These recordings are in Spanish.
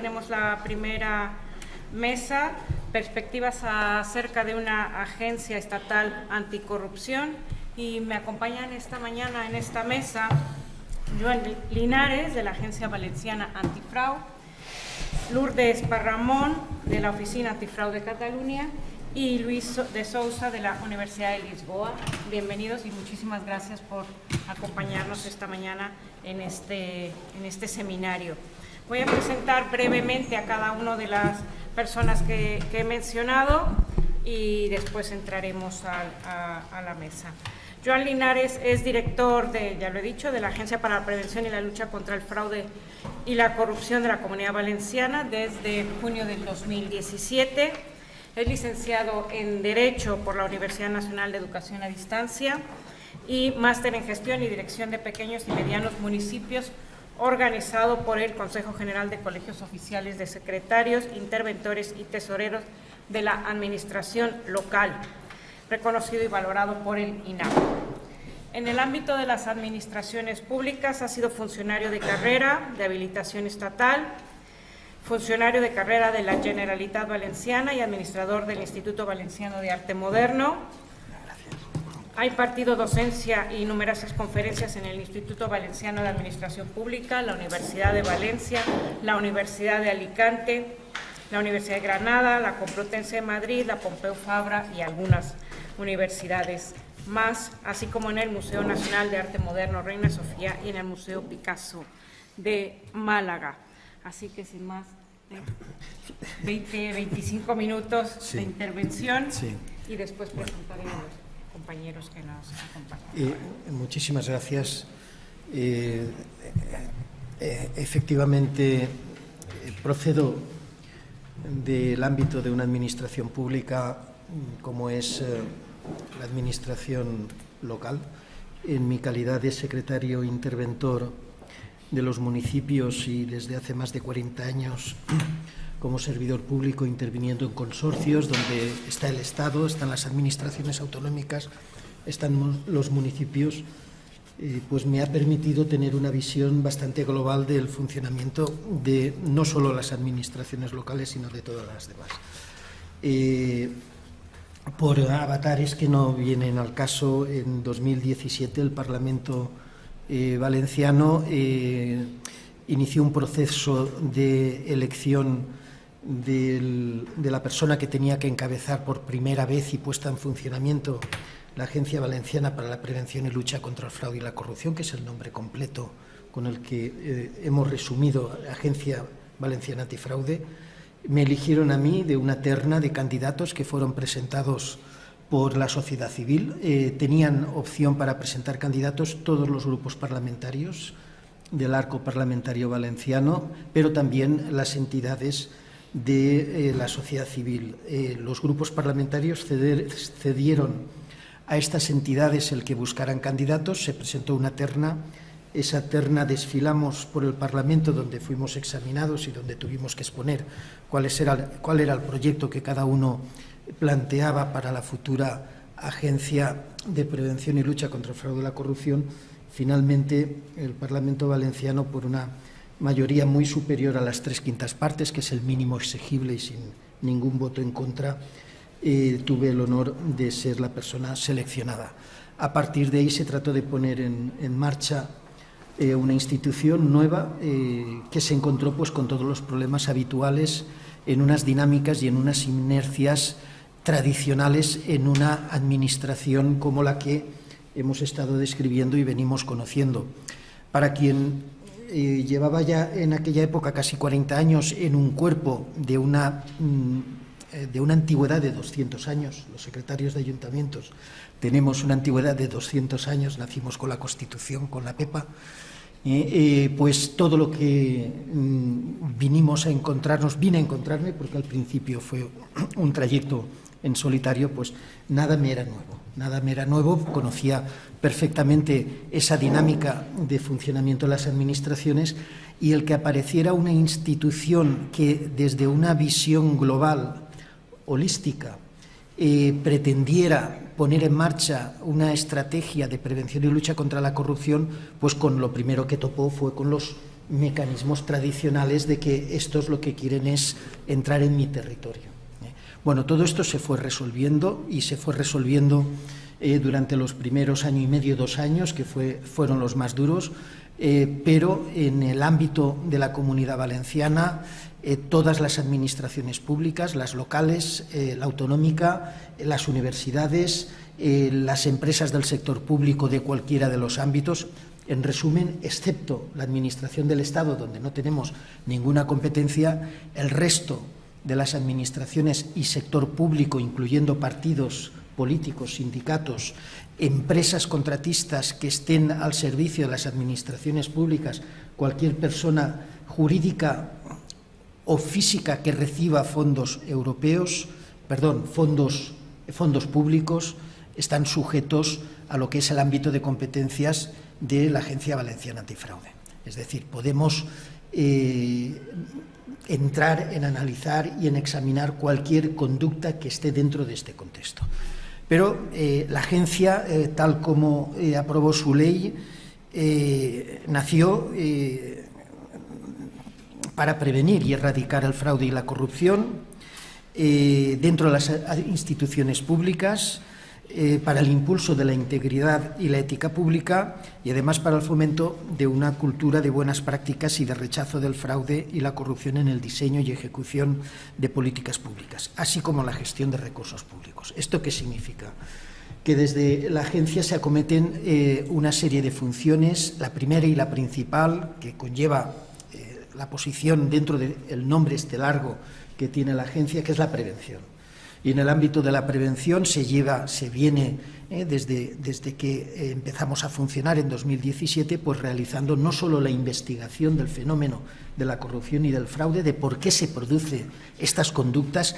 Tenemos la primera mesa, perspectivas acerca de una agencia estatal anticorrupción, y me acompañan esta mañana en esta mesa Joan Linares, de la Agencia Valenciana Antifraude, Lourdes Parramón, de la Oficina Antifraude de Cataluña, y Luis de Sousa, de la Universidad de Lisboa. Bienvenidos y muchísimas gracias por acompañarnos esta mañana en este seminario. Voy a presentar brevemente a cada una de las personas que he mencionado y después entraremos a la mesa. Joan Linares es director ya lo he dicho, de la Agencia para la Prevención y la Lucha contra el Fraude y la Corrupción de la Comunidad Valenciana desde junio del 2017. Es licenciado en Derecho por la Universidad Nacional de Educación a Distancia y máster en Gestión y Dirección de Pequeños y Medianos Municipios, organizado por el Consejo General de Colegios Oficiales de Secretarios, Interventores y Tesoreros de la Administración Local, reconocido y valorado por el INAH. En el ámbito de las administraciones públicas ha sido funcionario de carrera de habilitación estatal, funcionario de carrera de la Generalitat Valenciana y administrador del Instituto Valenciano de Arte Moderno. Ha impartido docencia y numerosas conferencias en el Instituto Valenciano de Administración Pública, la Universidad de Valencia, la Universidad de Alicante, la Universidad de Granada, la Complutense de Madrid, la Pompeu Fabra y algunas universidades más, así como en el Museo Nacional de Arte Moderno Reina Sofía y en el Museo Picasso de Málaga. Así que sin más, 25 minutos de intervención y después presentaremos a los compañeros que nos acompañan. Muchísimas gracias. Efectivamente, procedo del ámbito de una administración pública como es la administración local, en mi calidad de secretario interventor de los municipios y desde hace más de 40 años como servidor público interviniendo en consorcios donde está el Estado, están las administraciones autonómicas, están los municipios, pues me ha permitido tener una visión bastante global del funcionamiento de no solo las administraciones locales, sino de todas las demás. Por avatares que no vienen al caso, en 2017 el Parlamento valenciano inició un proceso de elección de la persona que tenía que encabezar por primera vez y puesta en funcionamiento la Agencia Valenciana para la Prevención y Lucha contra el Fraude y la Corrupción, que es el nombre completo con el que hemos resumido Agencia Valenciana Antifraude. Me eligieron a mí de una terna de candidatos que fueron presentados por la sociedad civil. Tenían opción para presentar candidatos todos los grupos parlamentarios del arco parlamentario valenciano, pero también las entidades de la sociedad civil. Los grupos parlamentarios cedieron a estas entidades el que buscaran candidatos, se presentó una terna, esa terna desfilamos por el Parlamento donde fuimos examinados y donde tuvimos que exponer cuál era el proyecto que cada uno planteaba para la futura Agencia de Prevención y Lucha contra el Fraude y la Corrupción. Finalmente, el Parlamento valenciano, por una mayoría muy superior a las 3/5 partes, que es el mínimo exigible y sin ningún voto en contra, tuve el honor de ser la persona seleccionada. A partir de ahí se trató de poner en marcha una institución nueva que se encontró pues con todos los problemas habituales en unas dinámicas y en unas inercias tradicionales en una administración como la que hemos estado describiendo y venimos conociendo. Para quien llevaba ya en aquella época casi 40 años en un cuerpo de una antigüedad de 200 años, los secretarios de ayuntamientos tenemos una antigüedad de 200 años, nacimos con la Constitución, con la PEPA, pues todo lo que vine a encontrarme, porque al principio fue un trayecto en solitario, pues nada me era nuevo, conocía perfectamente esa dinámica de funcionamiento de las administraciones, y el que apareciera una institución que desde una visión global, holística, pretendiera poner en marcha una estrategia de prevención y lucha contra la corrupción, pues con lo primero que topó fue con los mecanismos tradicionales de que estos lo que quieren es entrar en mi territorio. Bueno, todo esto se fue resolviendo y se fue resolviendo durante los primeros año y medio, 2 años, que fueron los más duros, pero en el ámbito de la Comunidad Valenciana, todas las administraciones públicas, las locales, la autonómica, las universidades, las empresas del sector público de cualquiera de los ámbitos, en resumen, excepto la Administración del Estado, donde no tenemos ninguna competencia, el resto de las administraciones y sector público, incluyendo partidos políticos, sindicatos, empresas contratistas que estén al servicio de las administraciones públicas, cualquier persona jurídica o física que reciba fondos públicos, están sujetos a lo que es el ámbito de competencias de la Agencia Valenciana Antifraude. Es decir, podemos entrar en analizar y en examinar cualquier conducta que esté dentro de este contexto. Pero la agencia, tal como aprobó su ley, nació para prevenir y erradicar el fraude y la corrupción dentro de las instituciones públicas, para el impulso de la integridad y la ética pública y además para el fomento de una cultura de buenas prácticas y de rechazo del fraude y la corrupción en el diseño y ejecución de políticas públicas, así como la gestión de recursos públicos. ¿Esto qué significa? Que desde la agencia se acometen una serie de funciones, la primera y la principal, que conlleva la posición dentro del nombre este largo que tiene la agencia, que es la prevención. Y en el ámbito de la prevención se viene desde que empezamos a funcionar en 2017, pues realizando no solo la investigación del fenómeno de la corrupción y del fraude, de por qué se producen estas conductas,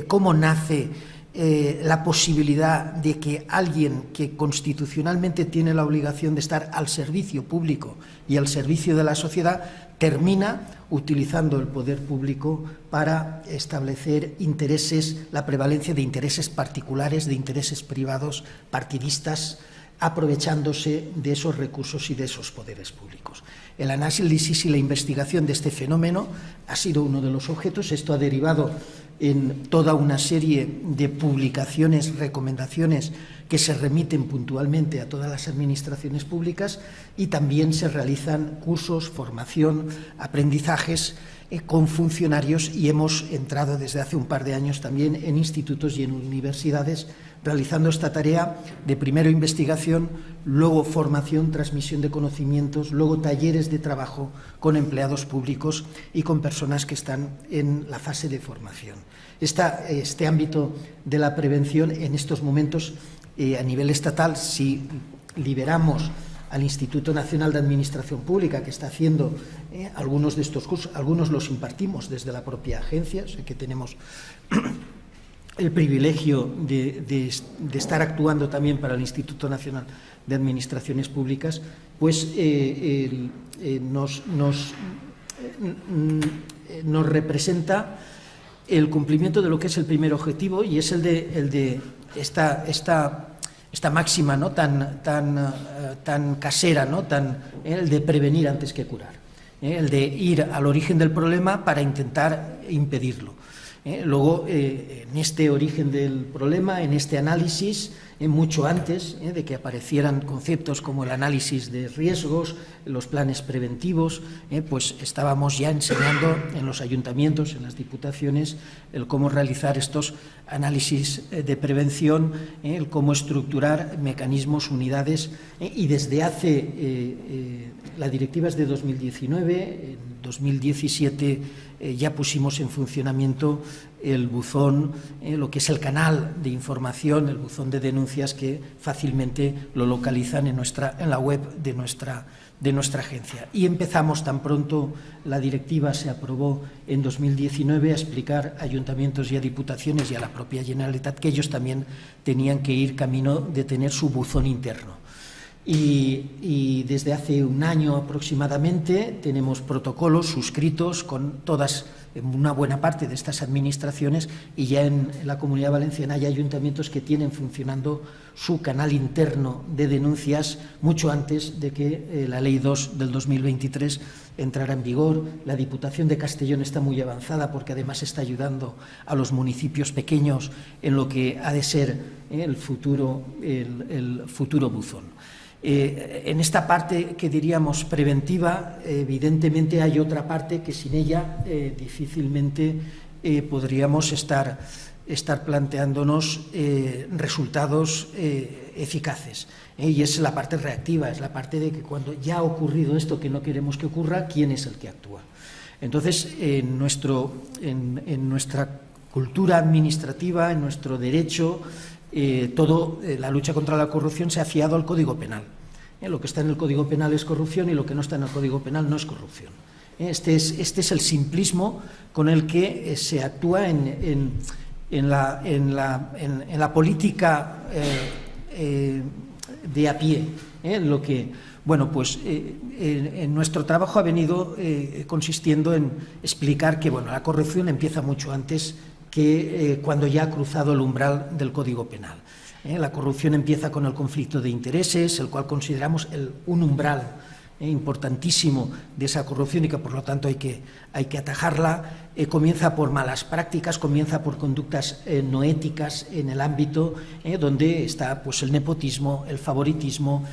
cómo nace la posibilidad de que alguien que constitucionalmente tiene la obligación de estar al servicio público y al servicio de la sociedad termina utilizando el poder público para establecer intereses, la prevalencia de intereses particulares, de intereses privados, partidistas, aprovechándose de esos recursos y de esos poderes públicos. El análisis y la investigación de este fenómeno ha sido uno de los objetos. Esto ha derivado en toda una serie de publicaciones, recomendaciones que se remiten puntualmente a todas las administraciones públicas y también se realizan cursos, formación, aprendizajes con funcionarios y hemos entrado desde hace un par de años también en institutos y en universidades realizando esta tarea de primero investigación, luego formación, transmisión de conocimientos, luego talleres de trabajo con empleados públicos y con personas que están en la fase de formación. Este ámbito de la prevención en estos momentos a nivel estatal, si liberamos al Instituto Nacional de Administración Pública, que está haciendo algunos de estos cursos, algunos los impartimos desde la propia agencia, sé que tenemos el privilegio de estar actuando también para el Instituto Nacional de Administraciones Públicas, pues nos representa el cumplimiento de lo que es el primer objetivo y es el de esta máxima, ¿no? tan casera, ¿no? El de prevenir antes que curar, el de ir al origen del problema para intentar impedirlo. Luego, en este origen del problema, en este análisis, mucho antes de que aparecieran conceptos como el análisis de riesgos, los planes preventivos, pues estábamos ya enseñando en los ayuntamientos, en las diputaciones, el cómo realizar estos análisis de prevención, el cómo estructurar mecanismos, unidades, y desde hace, la directiva es de 2019, en 2017 ya pusimos en funcionamiento el buzón, lo que es el canal de información, el buzón de denuncias que fácilmente lo localizan en la web de nuestra agencia. Y empezamos tan pronto la directiva se aprobó en 2019 a explicar a ayuntamientos y a diputaciones y a la propia Generalitat que ellos también tenían que ir camino de tener su buzón interno. y desde hace un año aproximadamente tenemos protocolos suscritos con todas, una buena parte de estas administraciones, y ya en la Comunidad Valenciana hay ayuntamientos que tienen funcionando su canal interno de denuncias mucho antes de que la Ley 2 del 2023 entrara en vigor. La Diputación de Castellón está muy avanzada porque además está ayudando a los municipios pequeños en lo que ha de ser el futuro buzón. En esta parte que diríamos preventiva, evidentemente hay otra parte que sin ella difícilmente podríamos estar planteándonos resultados eficaces. Y es la parte reactiva, es la parte de que cuando ya ha ocurrido esto que no queremos que ocurra, ¿quién es el que actúa? Entonces, en nuestra cultura administrativa, en nuestro derecho, la lucha contra la corrupción se ha fiado al Código Penal. Lo que está en el Código Penal es corrupción y lo que no está en el Código Penal no es corrupción. Este es el simplismo con el que se actúa en la política de a pie. Lo que, bueno, pues en nuestro trabajo ha venido consistiendo en explicar que, bueno, la corrupción empieza mucho antes que cuando ya ha cruzado el umbral del Código Penal. La corrupción empieza con el conflicto de intereses, el cual consideramos un umbral importantísimo de esa corrupción y que por lo tanto hay que atajarla. Comienza por malas prácticas, comienza por conductas no éticas en el ámbito donde está pues el nepotismo, el favoritismo,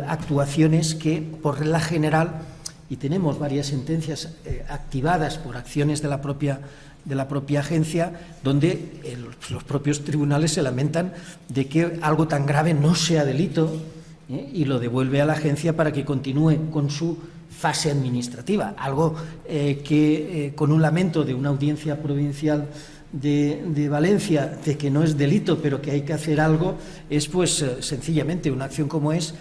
actuaciones que por regla general, y tenemos varias sentencias activadas por acciones de la propia agencia, donde los propios tribunales se lamentan de que algo tan grave no sea delito, y lo devuelve a la agencia para que continúe con su fase administrativa, algo que con un lamento de una audiencia provincial de Valencia de que no es delito pero que hay que hacer algo, es pues sencillamente una acción como es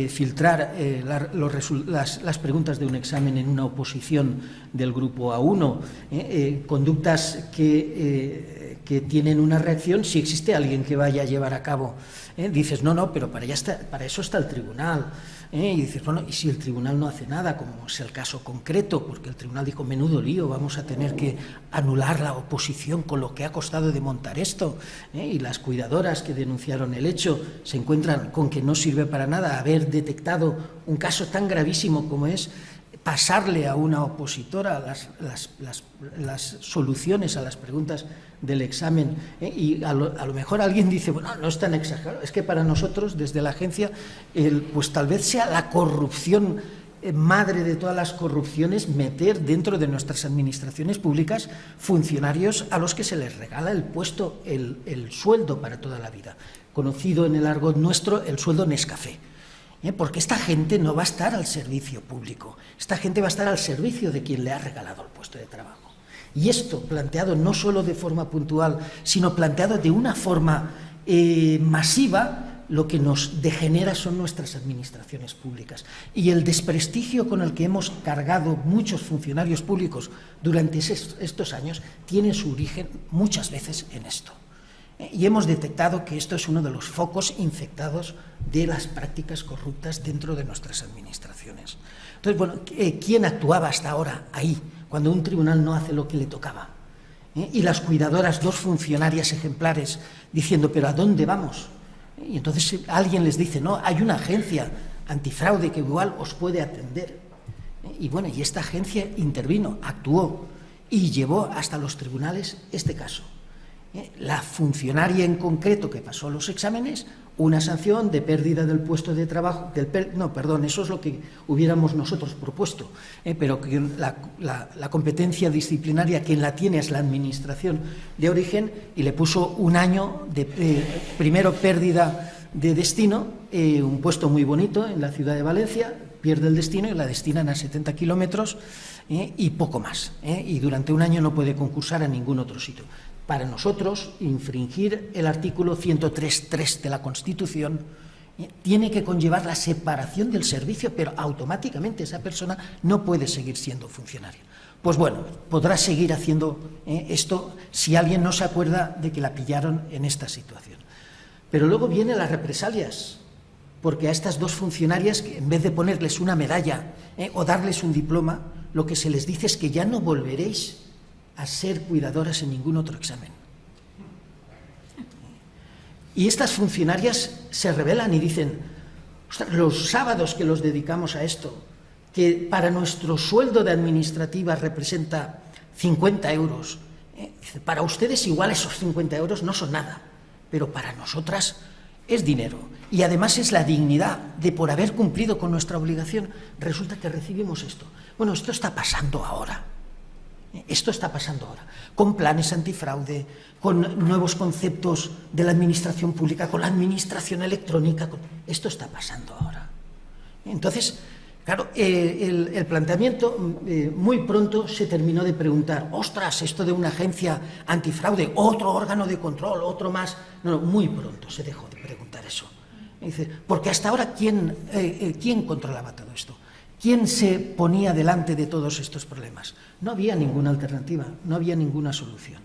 filtrar las preguntas de un examen en una oposición del grupo A1, conductas que tienen una reacción. Si existe alguien que vaya a llevar a cabo, dices no, pero para eso está el tribunal. Y dices, bueno, ¿y si el tribunal no hace nada, como es el caso concreto? Porque el tribunal dijo, menudo lío, vamos a tener que anular la oposición con lo que ha costado de montar esto. Y las cuidadoras que denunciaron el hecho se encuentran con que no sirve para nada haber detectado un caso tan gravísimo como es pasarle a una opositora las soluciones a las preguntas del examen, y a lo mejor alguien dice, bueno, no es tan exagerado, es que para nosotros desde la agencia pues tal vez sea la corrupción madre de todas las corrupciones meter dentro de nuestras administraciones públicas funcionarios a los que se les regala el puesto, el sueldo para toda la vida, conocido en el argot nuestro el sueldo Nescafé. Porque esta gente no va a estar al servicio público, esta gente va a estar al servicio de quien le ha regalado el puesto de trabajo. Y esto planteado no solo de forma puntual, sino planteado de una forma masiva, lo que nos degenera son nuestras administraciones públicas. Y el desprestigio con el que hemos cargado muchos funcionarios públicos durante estos años tiene su origen muchas veces en esto. Y hemos detectado que esto es uno de los focos infectados de las prácticas corruptas dentro de nuestras administraciones. Entonces, bueno, ¿quién actuaba hasta ahora ahí, cuando un tribunal no hace lo que le tocaba? Y las cuidadoras, dos funcionarias ejemplares, diciendo, ¿pero a dónde vamos? Y entonces alguien les dice, no, hay una agencia antifraude que igual os puede atender. Y bueno, y esta agencia intervino, actuó y llevó hasta los tribunales este caso. La funcionaria en concreto que pasó los exámenes, una sanción de pérdida del puesto de trabajo, eso es lo que hubiéramos nosotros propuesto, pero que la competencia disciplinaria quien la tiene es la administración de origen, y le puso un año de primero pérdida de destino, un puesto muy bonito en la ciudad de Valencia, pierde el destino y la destinan a 70 kilómetros y poco más, y durante un año no puede concursar a ningún otro sitio. Para nosotros, infringir el artículo 103.3 de la Constitución tiene que conllevar la separación del servicio, pero automáticamente esa persona no puede seguir siendo funcionaria. Pues bueno, podrá seguir haciendo esto si alguien no se acuerda de que la pillaron en esta situación. Pero luego vienen las represalias. porque a estas dos funcionarias, en vez de ponerles una medalla o darles un diploma, lo que se les dice es que ya no volveréis a ser cuidadoras en ningún otro examen. Y estas funcionarias se rebelan y dicen: ostras, los sábados que los dedicamos a esto, que para nuestro sueldo de administrativa representa 50 euros, para ustedes igual esos 50 euros no son nada, pero para nosotras es dinero. Y además es la dignidad de, por haber cumplido con nuestra obligación, resulta que recibimos esto. Bueno, esto está pasando ahora. Esto está pasando ahora, con planes antifraude, con nuevos conceptos de la administración pública, con la administración electrónica. Esto está pasando ahora. Entonces, claro, el planteamiento muy pronto se terminó de preguntar: ostras, esto de una agencia antifraude, otro órgano de control, otro más. No, muy pronto se dejó de preguntar eso. Dice, porque hasta ahora, ¿quién controlaba todo esto? ¿Quién se ponía delante de todos estos problemas? No había ninguna alternativa, no había ninguna solución.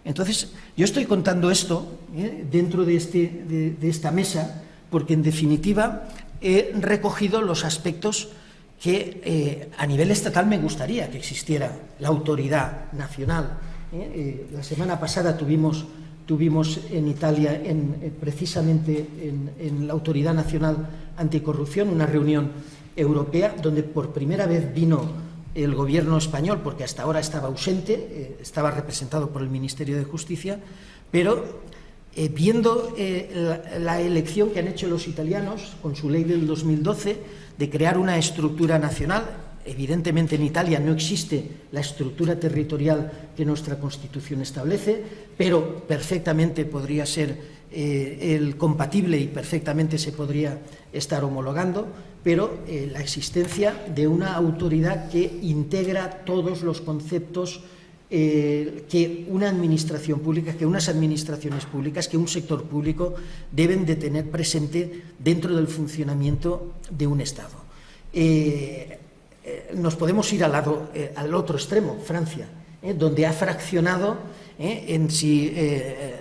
Entonces, yo estoy contando esto dentro de esta mesa porque, en definitiva, he recogido los aspectos que a nivel estatal me gustaría que existiera la autoridad nacional. La semana pasada tuvimos en Italia, precisamente en la Autoridad Nacional Anticorrupción, una reunión europea donde por primera vez vino el gobierno español, porque hasta ahora estaba ausente, estaba representado por el Ministerio de Justicia, pero viendo la elección que han hecho los italianos con su ley del 2012 de crear una estructura nacional. Evidentemente en Italia no existe la estructura territorial que nuestra Constitución establece, pero perfectamente podría ser el compatible y perfectamente se podría estar homologando, pero la existencia de una autoridad que integra todos los conceptos que una administración pública, que unas administraciones públicas, que un sector público deben de tener presente dentro del funcionamiento de un Estado. Nos podemos ir al otro extremo, Francia, donde ha fraccionado en sí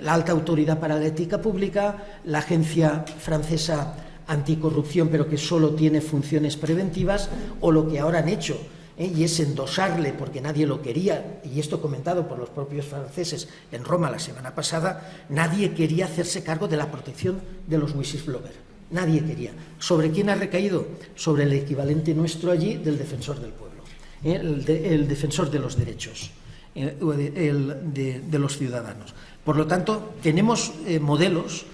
la Alta Autoridad para la Ética Pública, la Agencia Francesa Anticorrupción, pero que solo tiene funciones preventivas, o lo que ahora han hecho, y es endosarle, porque nadie lo quería, y esto comentado por los propios franceses en Roma la semana pasada, nadie quería hacerse cargo de la protección de los whistleblowers. Nadie quería. ¿Sobre quién ha recaído? Sobre el equivalente nuestro allí del defensor del pueblo, el defensor de los derechos de los ciudadanos. Por lo tanto, tenemos modelos.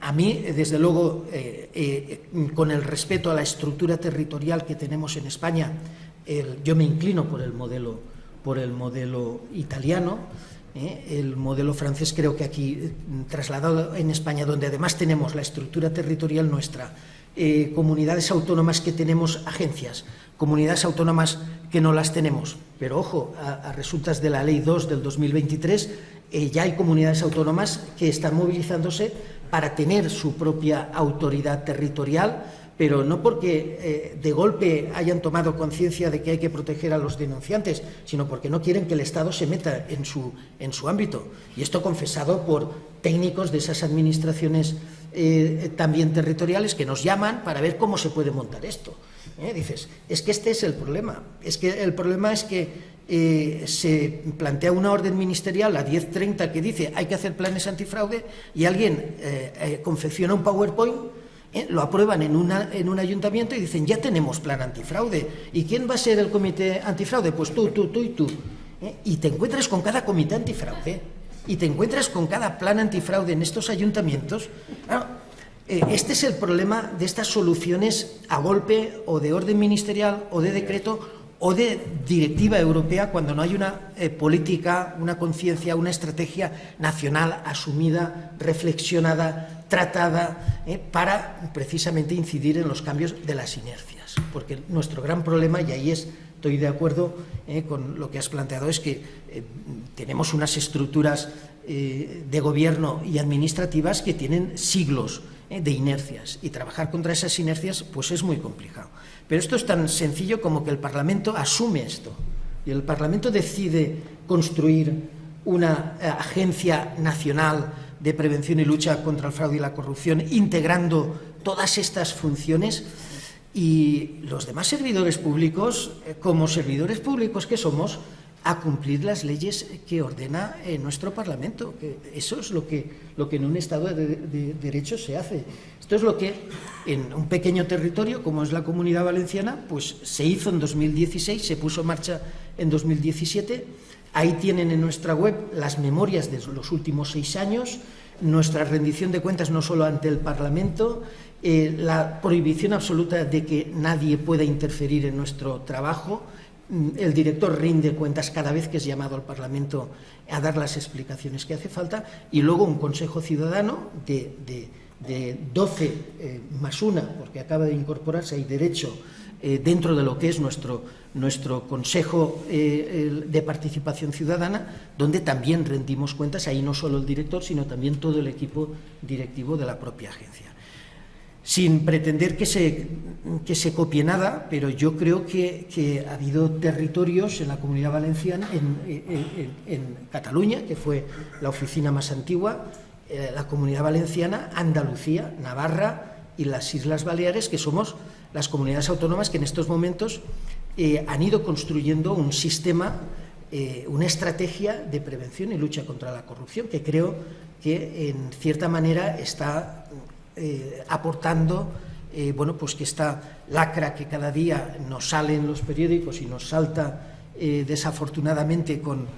A mí, desde luego, con el respeto a la estructura territorial que tenemos en España, yo me inclino por el modelo italiano. El modelo francés creo que aquí, trasladado en España, donde además tenemos la estructura territorial nuestra, comunidades autónomas que tenemos agencias, comunidades autónomas que no las tenemos, pero ojo, a resultas de la Ley 2 del 2023, ya hay comunidades autónomas que están movilizándose para tener su propia autoridad territorial, pero no porque de golpe hayan tomado conciencia de que hay que proteger a los denunciantes, sino porque no quieren que el Estado se meta en su ámbito. Y esto confesado por técnicos de esas administraciones también territoriales que nos llaman para ver cómo se puede montar esto. Dices, es que este es el problema. El problema es que se plantea una orden ministerial, la 1030, que dice hay que hacer planes antifraude, y alguien confecciona un PowerPoint, lo aprueban en un ayuntamiento y dicen, ya tenemos plan antifraude. ¿Y quién va a ser el comité antifraude? Pues tú y tú. Y te encuentras con cada comité antifraude y te encuentras con cada plan antifraude en estos ayuntamientos. Claro, este es el problema de estas soluciones a golpe o de orden ministerial o de decreto o de directiva europea, cuando no hay una política, una conciencia, una estrategia nacional asumida, reflexionada, tratada, para precisamente incidir en los cambios de las inercias. Porque nuestro gran problema, y ahí estoy de acuerdo con lo que has planteado, es que tenemos unas estructuras de gobierno y administrativas que tienen siglos de inercias, y trabajar contra esas inercias pues es muy complicado. Pero esto es tan sencillo como que el Parlamento asume esto, y el Parlamento decide construir una agencia nacional de prevención y lucha contra el fraude y la corrupción, integrando todas estas funciones, y los demás servidores públicos, como servidores públicos que somos, a cumplir las leyes que ordena nuestro Parlamento. Eso es lo que en un Estado de Derecho se hace. Esto es lo que en un pequeño territorio como es la Comunidad Valenciana pues se hizo en 2016, se puso en marcha en 2017. Ahí tienen en nuestra web las memorias de los últimos 6 años, nuestra rendición de cuentas no solo ante el Parlamento, la prohibición absoluta de que nadie pueda interferir en nuestro trabajo. El director rinde cuentas cada vez que es llamado al Parlamento a dar las explicaciones que hace falta, y luego un Consejo Ciudadano de 12 más 1, porque acaba de incorporarse, hay derecho dentro de lo que es nuestro Consejo de Participación Ciudadana, donde también rendimos cuentas, ahí no solo el director, sino también todo el equipo directivo de la propia agencia. Sin pretender que se copie nada, pero yo creo que ha habido territorios en la Comunidad Valenciana, en Cataluña, que fue la oficina más antigua, la Comunidad Valenciana, Andalucía, Navarra y las Islas Baleares, que somos las comunidades autónomas que en estos momentos han ido construyendo un sistema, una estrategia de prevención y lucha contra la corrupción, que creo que en cierta manera está aportando, bueno, pues que esta lacra que cada día nos sale en los periódicos y nos salta desafortunadamente con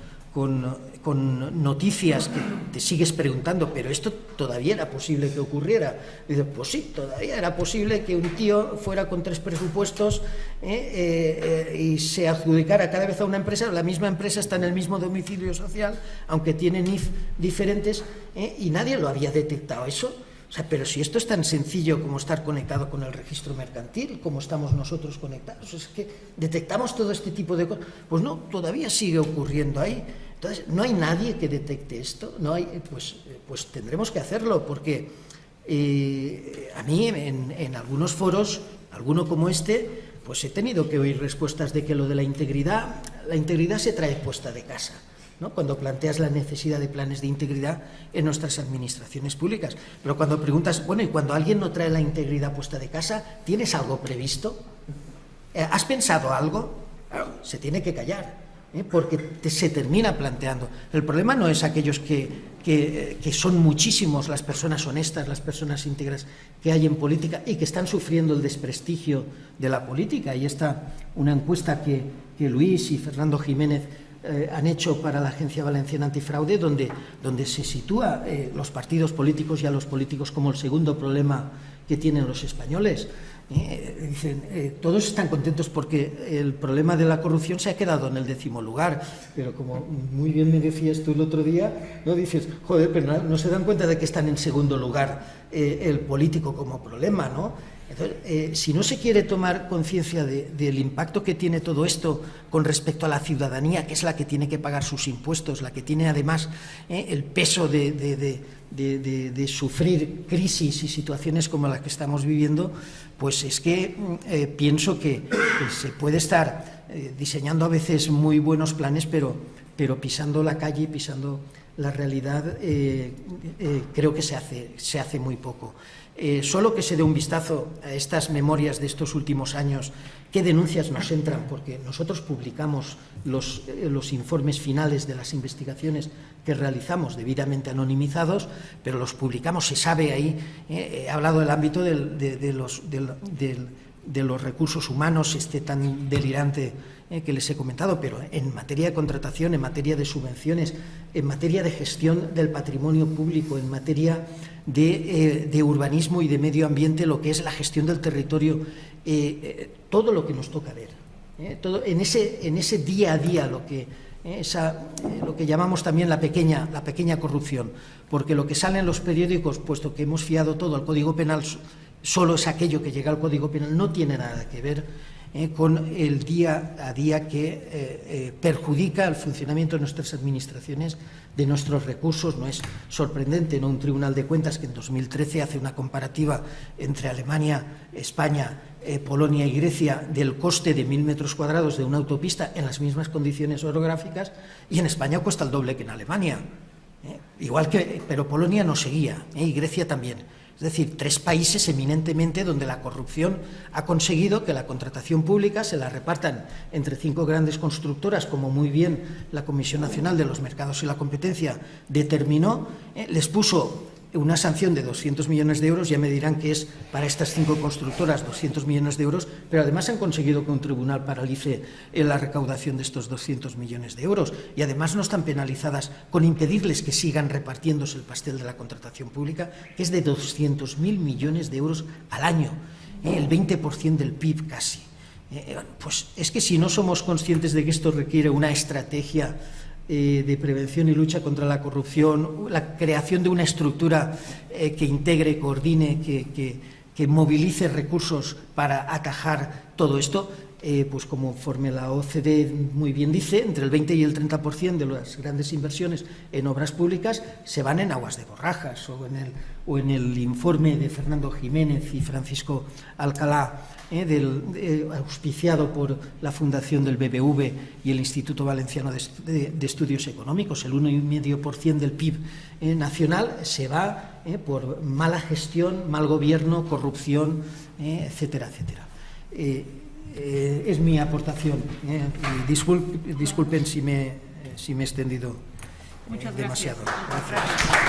noticias que te sigues preguntando, pero esto todavía era posible que ocurriera. Y dices, pues sí, todavía era posible que un tío fuera con 3 presupuestos y se adjudicara cada vez a una empresa. La misma empresa está en el mismo domicilio social, aunque tiene NIF diferentes, y nadie lo había detectado. Eso, o sea, pero si esto es tan sencillo como estar conectado con el registro mercantil, como estamos nosotros conectados, es que detectamos todo este tipo de cosas. Pues no, todavía sigue ocurriendo ahí. Entonces, no hay nadie que detecte esto, no hay, pues tendremos que hacerlo, porque a mí en algunos foros, alguno como este, pues he tenido que oír respuestas de que lo de la integridad se trae puesta de casa, ¿no? Cuando planteas la necesidad de planes de integridad en nuestras administraciones públicas. Pero cuando preguntas, bueno, y cuando alguien no trae la integridad puesta de casa, ¿tienes algo previsto? ¿Has pensado algo? Claro, se tiene que callar, porque se termina planteando. El problema no es aquellos que son muchísimos las personas honestas, las personas íntegras que hay en política y que están sufriendo el desprestigio de la política. Y está una encuesta que Luis y Fernando Jiménez han hecho para la Agencia Valenciana Antifraude, donde se sitúa los partidos políticos y a los políticos como el segundo problema que tienen los españoles. Dicen, todos están contentos porque el problema de la corrupción se ha quedado en el 10º lugar, pero como muy bien me decías tú el otro día, no dices, joder, pero no se dan cuenta de que están en segundo lugar el político como problema, ¿no? Entonces, si no se quiere tomar conciencia del impacto que tiene todo esto con respecto a la ciudadanía, que es la que tiene que pagar sus impuestos, la que tiene además el peso de sufrir crisis y situaciones como las que estamos viviendo, pues es que pienso que se puede estar diseñando a veces muy buenos planes, pero pisando la calle, pisando la realidad, creo que se hace muy poco. Solo que se dé un vistazo a estas memorias de estos últimos años, qué denuncias nos entran, porque nosotros publicamos los informes finales de las investigaciones que realizamos, debidamente anonimizados, pero los publicamos, se sabe ahí. He hablado del ámbito de los recursos humanos, tan delirante que les he comentado, pero en materia de contratación, en materia de subvenciones, en materia de gestión del patrimonio público, en materia de urbanismo y de medio ambiente, lo que es la gestión del territorio, todo lo que nos toca ver, todo en ese día a día, lo que llamamos también la pequeña corrupción, porque lo que sale en los periódicos, puesto que hemos fiado todo al Código Penal, solo es aquello que llega al Código Penal, no tiene nada que ver con el día a día que perjudica el funcionamiento de nuestras administraciones, de nuestros recursos. No es sorprendente, ¿no?, un Tribunal de Cuentas que en 2013 hace una comparativa entre Alemania, España, Polonia y Grecia del coste de 1.000 metros cuadrados de una autopista en las mismas condiciones orográficas, y en España cuesta el doble que en Alemania. Igual que, pero Polonia no seguía, y Grecia también. Es decir, 3 países eminentemente donde la corrupción ha conseguido que la contratación pública se la repartan entre 5 grandes constructoras, como muy bien la Comisión Nacional de los Mercados y la Competencia determinó, les puso una sanción de 200 millones de euros, ya me dirán que es para estas 5 constructoras 200 millones de euros, pero además han conseguido que un tribunal paralice la recaudación de estos 200 millones de euros y además no están penalizadas con impedirles que sigan repartiéndose el pastel de la contratación pública, que es de 200.000 millones de euros al año, el 20% del PIB casi. Pues es que si no somos conscientes de que esto requiere una estrategia de prevención y lucha contra la corrupción, la creación de una estructura que integre, coordine, que movilice recursos para atajar todo esto, pues conforme la OCDE muy bien dice, entre el 20 y el 30% de las grandes inversiones en obras públicas se van en aguas de borrajas, o en el informe de Fernando Jiménez y Francisco Alcalá, auspiciado por la Fundación del BBV y el Instituto Valenciano de Estudios Económicos. El 1,5% del PIB nacional se va por mala gestión, mal gobierno, corrupción, etcétera, etcétera. Es mi aportación. Disculpen si me he extendido demasiado. Gracias.